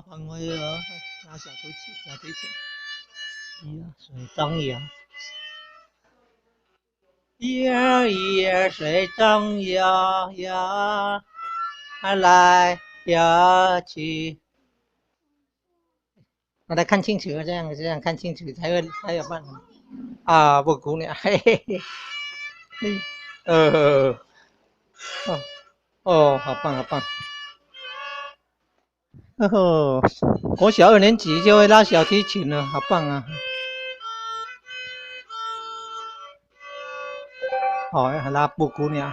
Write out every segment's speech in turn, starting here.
大鹏飞哦，拉小提琴，小提琴，呀，水中摇，一儿一儿水中摇，摇来摇去。我来看清楚，这样看清楚才有办法啊！不姑娘，嘿嘿嘿，呃，哦哦，好棒好棒！哦，国小2年级就会拉小提琴了，好棒啊！哦，拉布谷鸟，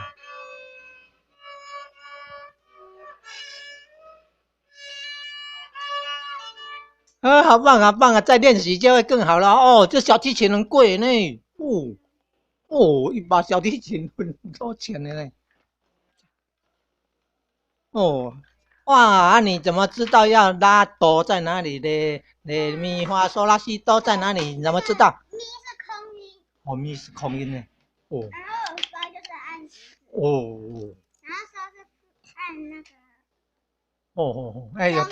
好棒好棒啊！再练习就会更好了哦。这小提琴很贵呢，一把小提琴很多钱的呢。哦，哇，你怎么知道要拉哆在哪里呢？咪发嗦拉西哆在哪里？你怎么知道？咪是空音。哦，咪是空音呢。哦。然后嗦就是按。哦。然后嗦是按那个。哦，哎，有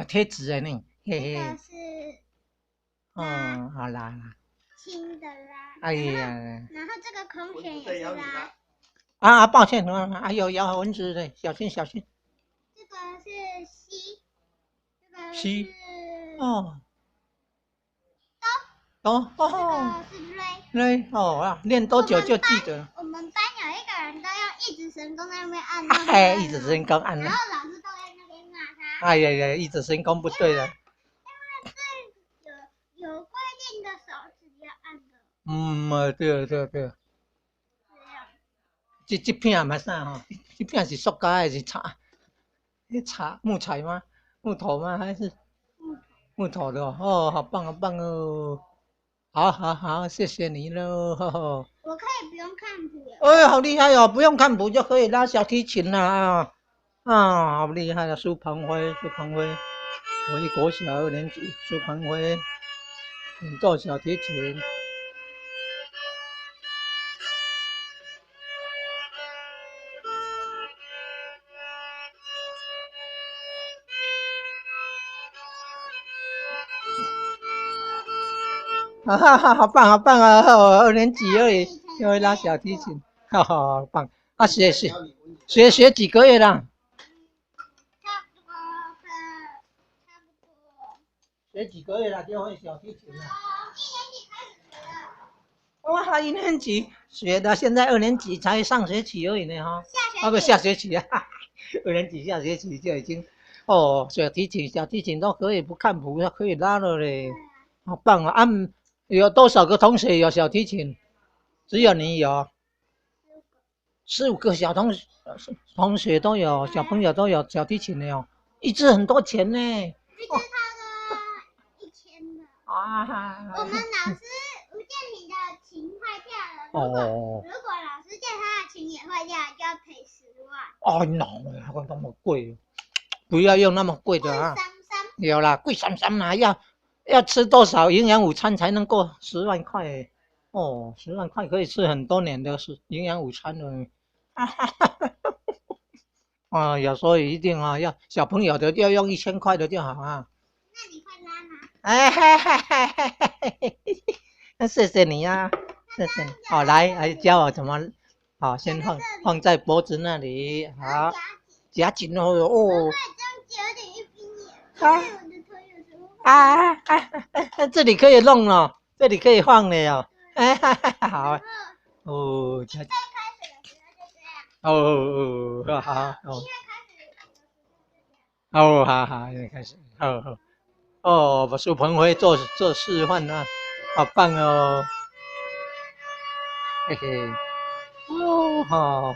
贴纸哎呢，嘿嘿。这个是。好啦啦。轻的拉。哎呀。然后这个空弦也是拉。抱歉，有咬蚊子的，小心小心。这个是西。这个西。是。哦。哆。这个是瑞。瑞哦，练多久就记得了。我们班有一个人都用一指神功在那边按。哎，一指神功按。然后老师都在那边骂他。哎呀，一指神功不对了。因为这有规定的手指要按的。对。这样。这片嘛啥哈？这片是塑胶还是茶？木材吗？木头吗？还是木头的哦？哦，好棒好棒哦！好，谢谢你喽。我可以不用看谱。哎，好厉害哦！不用看谱就可以拉小提琴了好厉害的苏鹏辉，我一国小2年级，苏鹏辉演奏小提琴。好棒好棒啊！2年级而已，就会拉小提琴，好棒！学几个月了？差不多。学几个月了就会小提琴了？1年级开始学的。哇，1年级学的，现在2年级才上学期而已呢哈。下学期啊，2年级下学期就已经小提琴都可以不看谱，可以拉了嘞，好棒啊！有多少个同学有小提琴？只有你有？15个小同学都有，小朋友都有小提琴的哦，一支很多钱呢。一支差个1000的。我们老师吴建平的琴坏掉了，如果老师见他的琴也坏掉，就要赔10万。哦，no，那么贵，不要用那么贵的啊。有啦，贵三啦，要吃多少营养午餐才能够10万块？10万块可以吃很多年的营养午餐了。有时候一定要小朋友的要用1000块的就好啊。那你会拉吗？谢谢你呀，谢谢你。来教我怎么，先放在脖子那里，好，夹紧哦。我会这样有点一pin因为我的腿有时候这里可以弄了，这里可以放了哟。好。最开始的时候就这样。好。音乐开始的时候就这样。好，现在开始。把苏鹏辉做示范啊，好棒哦，嘿嘿。好。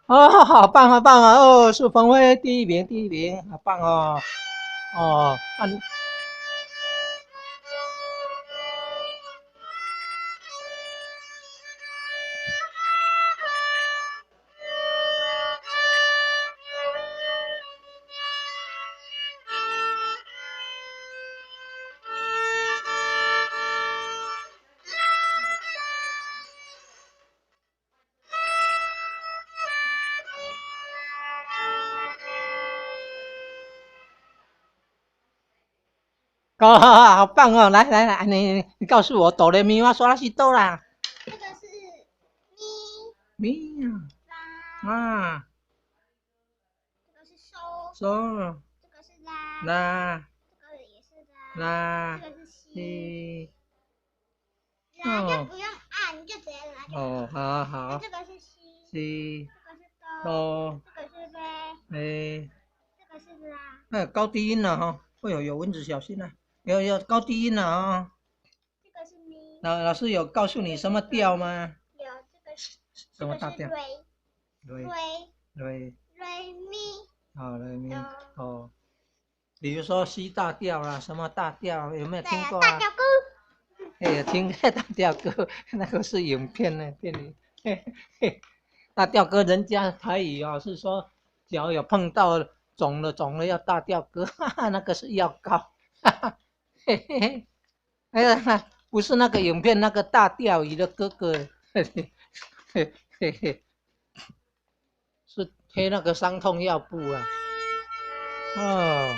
好棒啊！苏鹏辉第一名，好棒哦。哦，好棒哦！来，你告诉我，哆来咪发嗦拉西哆啦。这个是咪啊。这个是嗦。这个是啦。这个也是啦。这个是西。啦就不用按，你就直接拿。哦，好。这个是西。这个是哆。这个是嘞。这个是啦。那高低音了哈，有蚊子，小心啊！有高低音了啊。这个是咪。老师有告诉你什么调吗？有，这个是什么大调？瑞咪。好，瑞咪。哦。比如说 C 大调啦，什么大调？有没有听过啊？大调歌。哎，听大调歌，那个是影片呢，片里。大调歌，人家台语哦是说，只要有碰到肿了要大调歌，那个是药膏。不是那个影片那个大钓鱼的哥哥，是贴那个伤痛药布啊。哦。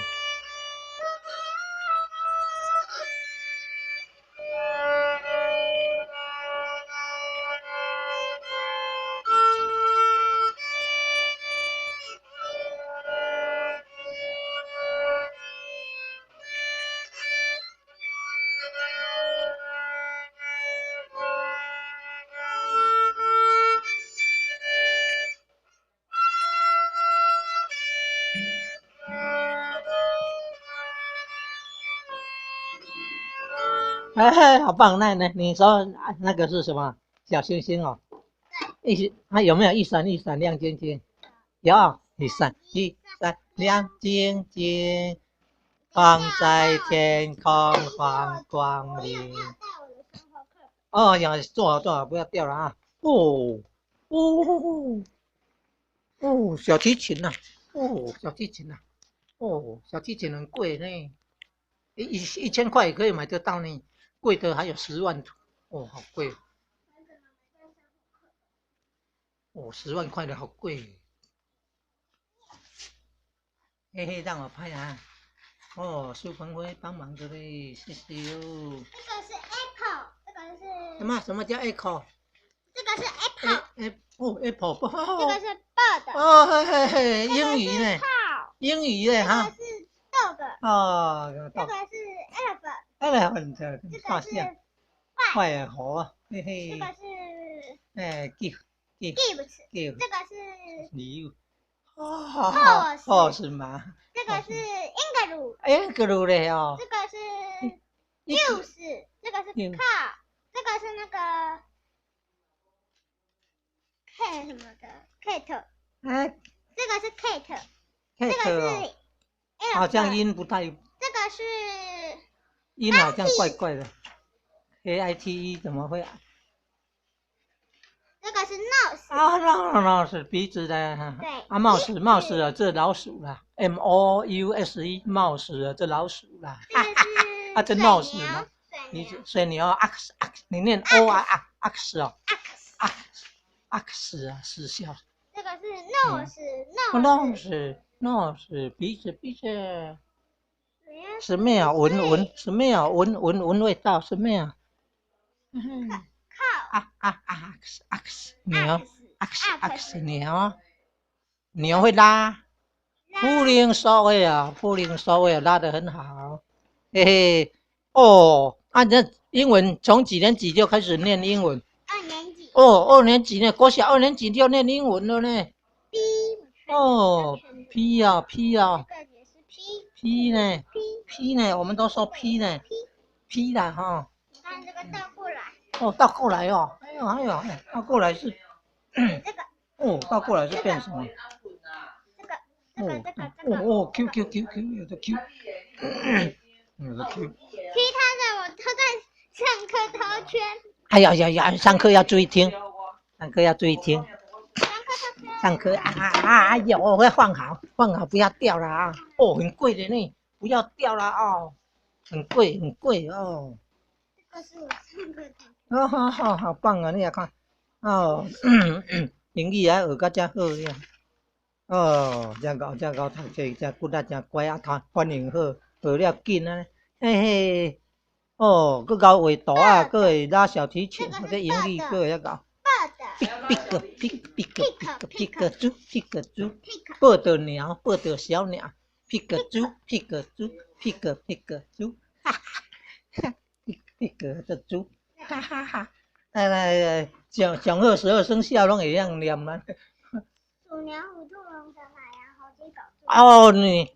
哎，好棒！那你说那个是什么？小星星哦。它有没有一闪一闪亮晶晶？有，一闪亮晶晶，放在天空放光明。哦，坐好，不要掉了啊！小提琴呐，小提琴呐，小提琴很贵呢，1000块也可以买得到呢，贵的还有10万，好贵。10万块的好贵。嘿嘿，让我拍啊。苏鹏辉帮忙的嘞，谢谢哟。这个是 Apple， 这个是什么叫 Echo？ 这个是 Apple。Apple。这个是 Bird。嘿，英语呢？英语呢哈？这个是 Dog。这个是 Elephant。这个是快活。嘿嘿。这个是Gibbs。这个是牛。Horse 吗？这个是 Kangaroo 嘞哦。这个是 Juice。这个是 Car。这个是那个 Cat 什么的 Cat。这个是 Cat。这个是好像音不太。这个是音好像怪怪的。KITE 怎么会？这个是 nose。nose 鼻子的。对。mouse 啊，这老鼠啦。mouse 冒死了，这老鼠啦。这 nose 吗？水牛。你念 o 啊 x 哦。x 啊，失效。这个是 nose 鼻子。什么呀？闻味道什么呀？牛会拉。普林索维尔拉得很好。嘿嘿。这英文从几年级就开始念英文？2年级。2年级呢，国小2年级就念英文了呢。P 啊。P 呢？ P 呢？我们都说 P 呢。P 啦哈。你看这个倒过来。倒过来哦。哎呦，倒过来是。这个。倒过来是变什么？这个。Q 有的 Q。有的 Q。其他的我都在上课偷圈。哎呀，上课要注意听。上课哎呦，我会放好，不要掉了啊！很贵的呢，不要掉了哦，很贵哦。这个是我上课的。好棒啊！你也看，英语还学到这好呀。真高，读册真骨力真乖啊！欢迎好，学了紧啊！嘿嘿，哦，佮搞画图啊，佮会拉小提琴，或者英语，佮会遐搞。pick 猪，报道鸟，报道小鸟，pick 猪，哈哈 ，pick 的猪，哈哈哈。来，上好12生肖拢会晓念啦。鼠牛虎兔龙蛇马羊猴鸡狗猪。哦，你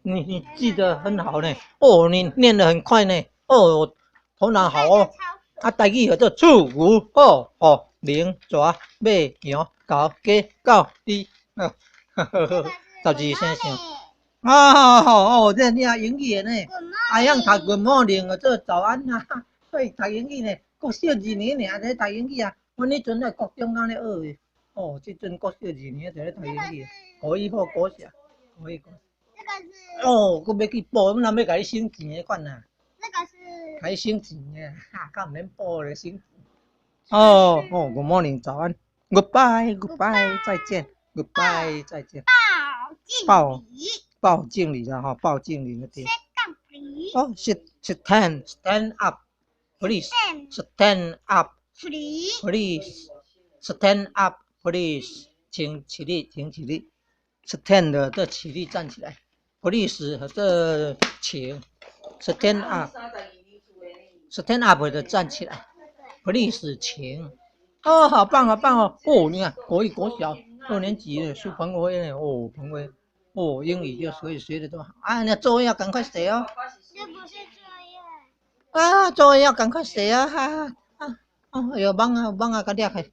记得很好呢。哦，你念得很快呢。哦，头脑好哦。台语叫做鼠牛虎龙蛇马羊狗鸡狗猪。12生肖。哦，这你啊英语呢？啊，样读 Good morning 做早安啊，所以读英语呢，国小2年尔在读英语啊。阮迄阵在国中刚咧学的。哦，即阵国小2年就咧读英语，国语好国小，国语国。这个是。哦，佮要去补，阮若要甲你省钱的款啊。这个是。甲你省钱的，哈，甲毋免补咧省钱。哦，Good morning 早安 ，Goodbye 再见 ，Goodbye 再见。报敬礼啦，哈，报敬礼那天。哦 ，stand up please stand up please。Stand up, please， 请起立，请起立。Stand 的起立，站起来。Please 的请 ，Stand up。Stand up 的站起来。Please 请。哦，好棒，好棒哦！哦，你看国语国小2年级的苏鹏辉呢，哦，鹏辉，哦，英语就学的都好啊。那作业要赶快写哦。这不是作业。啊，作业要赶快写啊！哈哈。哦，有忙啊，赶紧开。